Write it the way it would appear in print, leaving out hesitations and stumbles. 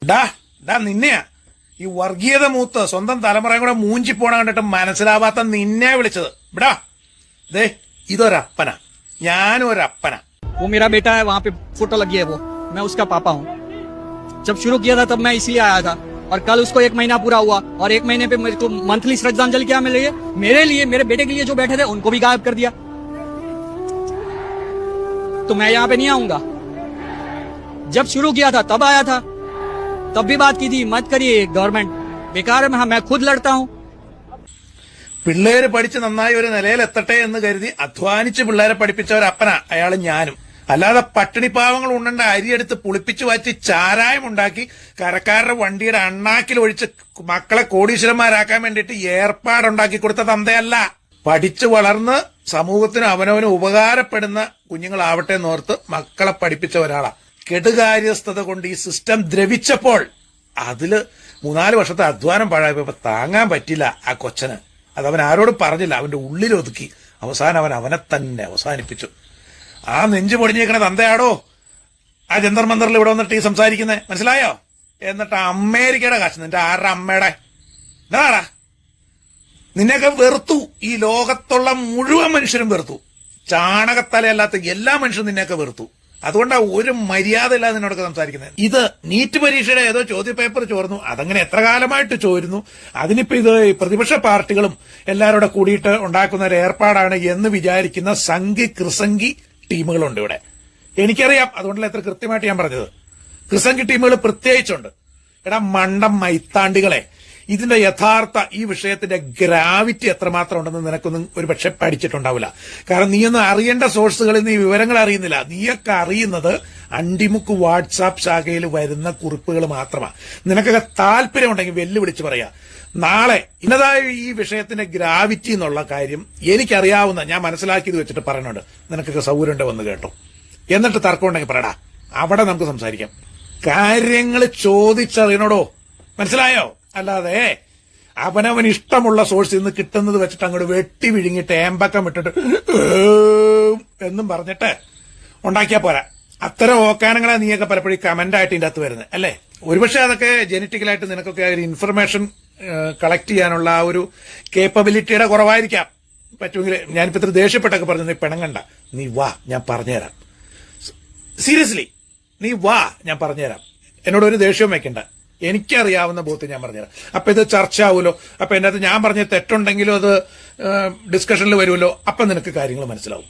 ഡാ ഡാ നിന്നെയാ ഈ വർഗീയത മൂത്ത് സ്വന്തം തലമുറയും കൂടെ മൂഞ്ചി പോണ കണ്ടിട്ട് മനസ്സിലാവാത്ത നിന്നെ വിളിച്ചത് ഇവിടാ ദേ ഇതൊരപ്പന ഞാനും ഒരപ്പന वो मेरा बेटा है, वहाँ पे फोटो लगी है, वो मैं उसका पापा हूँ। जब शुरू किया था तब मैं इसलिए आया था, और कल उसको 1 महीना पूरा हुआ, और 1 महीने पे मेरे को मंथली श्रद्धांजलि क्या मिल रही है मेरे लिए, मेरे बेटे के लिए जो बैठे थे उनको भी गायब कर दिया। तो मैं यहाँ पे नहीं आऊंगा। जब शुरू किया था तब आया था, तब भी बात की थी मत करिए गवर्नमेंट बेकार है, मैं खुद लड़ता हूँ। പിള്ളേര് പഠിച്ച് നന്നായി ഒരു നിലയിലെത്തട്ടെ എന്ന് കരുതി അധ്വാനിച്ച് പിള്ളേരെ പഠിപ്പിച്ച ഒരപ്പന അയാള് ഞാനും. അല്ലാതെ പട്ടിണിപ്പാവങ്ങൾ ഉണ്ടണ്ട അരിയെടുത്ത് പുളിപ്പിച്ചു വച്ച് ചാരായം ഉണ്ടാക്കി കരക്കാരുടെ വണ്ടിയുടെ അണ്ണാക്കിൽ ഒഴിച്ച് മക്കളെ കോടീശ്വരന്മാരാക്കാൻ വേണ്ടിയിട്ട് ഏർപ്പാടുണ്ടാക്കി കൊടുത്ത തന്തയല്ല. പഠിച്ചു വളർന്ന് സമൂഹത്തിന് അവനവന് ഉപകാരപ്പെടുന്ന കുഞ്ഞുങ്ങളാവട്ടെ എന്നോർത്ത് മക്കളെ പഠിപ്പിച്ച ഒരാളാ. കെടുകാര്യസ്ഥത കൊണ്ട് ഈ സിസ്റ്റം ദ്രവിച്ചപ്പോൾ അതില് 3-4 വർഷത്തെ അധ്വാനം പാഴായപ്പോ താങ്ങാൻ പറ്റില്ല ആ കൊച്ചന്. അതവൻ ആരോടും പറഞ്ഞില്ല, അവന്റെ ഉള്ളിലൊതുക്കി അവസാനം അവനെ തന്നെ അവസാനിപ്പിച്ചു. ആ നെഞ്ചു പൊടിഞ്ഞേക്കണ തന്തയാടോ ആ ജന്തർ മന്ദറിൽ ഇവിടെ വന്നിട്ട് ഈ സംസാരിക്കുന്നത്, മനസ്സിലായോ? എന്നിട്ട് അമേരിക്കയുടെ കാശ് നിന്റെ ആരുടെ അമ്മയുടെ എന്താടാ? നിന്നെയൊക്കെ വെറുത്തു, ഈ ലോകത്തുള്ള മുഴുവൻ മനുഷ്യരും വെറുത്തു. ചാണകത്തലയല്ലാത്ത എല്ലാ മനുഷ്യരും നിന്നെയൊക്കെ വെറുത്തു. അതുകൊണ്ടാ ഒരു മര്യാദ ഇല്ലാതെ നിന്നോടൊക്കെ സംസാരിക്കുന്നത്. ഇത് നീറ്റ് പരീക്ഷയുടെ ഏതോ ചോദ്യ പേപ്പർ ചോർന്നു, അതങ്ങനെ എത്ര കാലമായിട്ട് ചോരുന്നു. അതിനിപ്പോ ഇത് പ്രതിപക്ഷ പാർട്ടികളും എല്ലാവരും കൂടിയിട്ട് ഉണ്ടാക്കുന്ന ഒരു ഏർപ്പാടാണ് എന്ന് വിചാരിക്കുന്ന സംഘി കൃസംഗി ടീമുകളുണ്ട് ഇവിടെ. എനിക്കറിയാം, അതുകൊണ്ടല്ല എത്ര കൃത്യമായിട്ട് ഞാൻ പറഞ്ഞത്. കൃസംഗി ടീമുകൾ പ്രത്യേകിച്ചുണ്ട്. എടാ മണ്ടം മൈത്താണ്ടികളെ, ഇതിന്റെ യഥാർത്ഥ ഈ വിഷയത്തിന്റെ ഗ്രാവിറ്റി എത്രമാത്രം ഉണ്ടെന്ന് നിനക്കൊന്നും ഒരു പക്ഷെ പഠിച്ചിട്ടുണ്ടാവില്ല. കാരണം നീയൊന്നും അറിയേണ്ട സോഴ്സുകളിൽ നീ വിവരങ്ങൾ അറിയുന്നില്ല. നീയൊക്കെ അറിയുന്നത് അണ്ടിമുക്ക് വാട്സാപ്പ് ശാഖയിൽ വരുന്ന കുറിപ്പുകൾ മാത്രമാണ്. നിനക്കൊക്കെ താല്പര്യമുണ്ടെങ്കിൽ വെല്ലുവിളിച്ച് പറയാ. നാളെ ഇന്നതായ ഈ വിഷയത്തിന്റെ ഗ്രാവിറ്റി എന്നുള്ള കാര്യം എനിക്കറിയാവുന്ന, ഞാൻ മനസ്സിലാക്കിയത് വെച്ചിട്ട് പറയുന്നുണ്ട്. നിനക്കൊക്കെ സൗകര്യം വന്ന് കേട്ടോ, എന്നിട്ട് തർക്കം ഉണ്ടെങ്കിൽ പറയടാ, അവിടെ നമുക്ക് സംസാരിക്കാം. കാര്യങ്ങൾ ചോദിച്ചറിയണോടോ, മനസ്സിലായോ? അല്ലാതെ അവനവൻ ഇഷ്ടമുള്ള സോഴ്സിൽ നിന്ന് കിട്ടുന്നത് വെച്ചിട്ട് അങ്ങോട്ട് വെട്ടി വിഴുങ്ങിട്ട് ഏമ്പക്കം വിട്ടിട്ട് എന്നും പറഞ്ഞിട്ട് ഉണ്ടാക്കിയാ പോരാ. അത്തരം ഓക്കാനങ്ങളെ നീയൊക്കെ പലപ്പോഴും കമന്റായിട്ട് ഇതിന്റെ അകത്ത് വരുന്നത് അല്ലേ? ഒരുപക്ഷെ അതൊക്കെ ജനറ്റിക്കലായിട്ട് നിനക്കൊക്കെ ഒരു ഇൻഫർമേഷൻ കളക്ട് ചെയ്യാനുള്ള ആ ഒരു കേപ്പബിലിറ്റിയുടെ കുറവായിരിക്കാം. പറ്റുമെങ്കിൽ ഞാനിപ്പോ ഇത്ര ദേഷ്യപ്പെട്ടൊക്കെ പറഞ്ഞു, നീ പിണങ്ങണ്ട, നീ വാ ഞാൻ പറഞ്ഞുതരാം. സീരിയസ്ലി നീ വാ ഞാൻ പറഞ്ഞുതരാം. എന്നോട് ഒരു ദേഷ്യവും വെക്കണ്ട, എനിക്കറിയാവുന്ന ബോത്ത് ഞാൻ പറഞ്ഞുതരാം. അപ്പൊ ഇത് ചർച്ച ആവുമല്ലോ. അപ്പൊ എന്റെ അകത്ത് ഞാൻ പറഞ്ഞ തെറ്റുണ്ടെങ്കിലും അത് ഡിസ്കഷനിൽ വരുമല്ലോ. അപ്പൊ നിനക്ക് കാര്യങ്ങൾ മനസ്സിലാവും.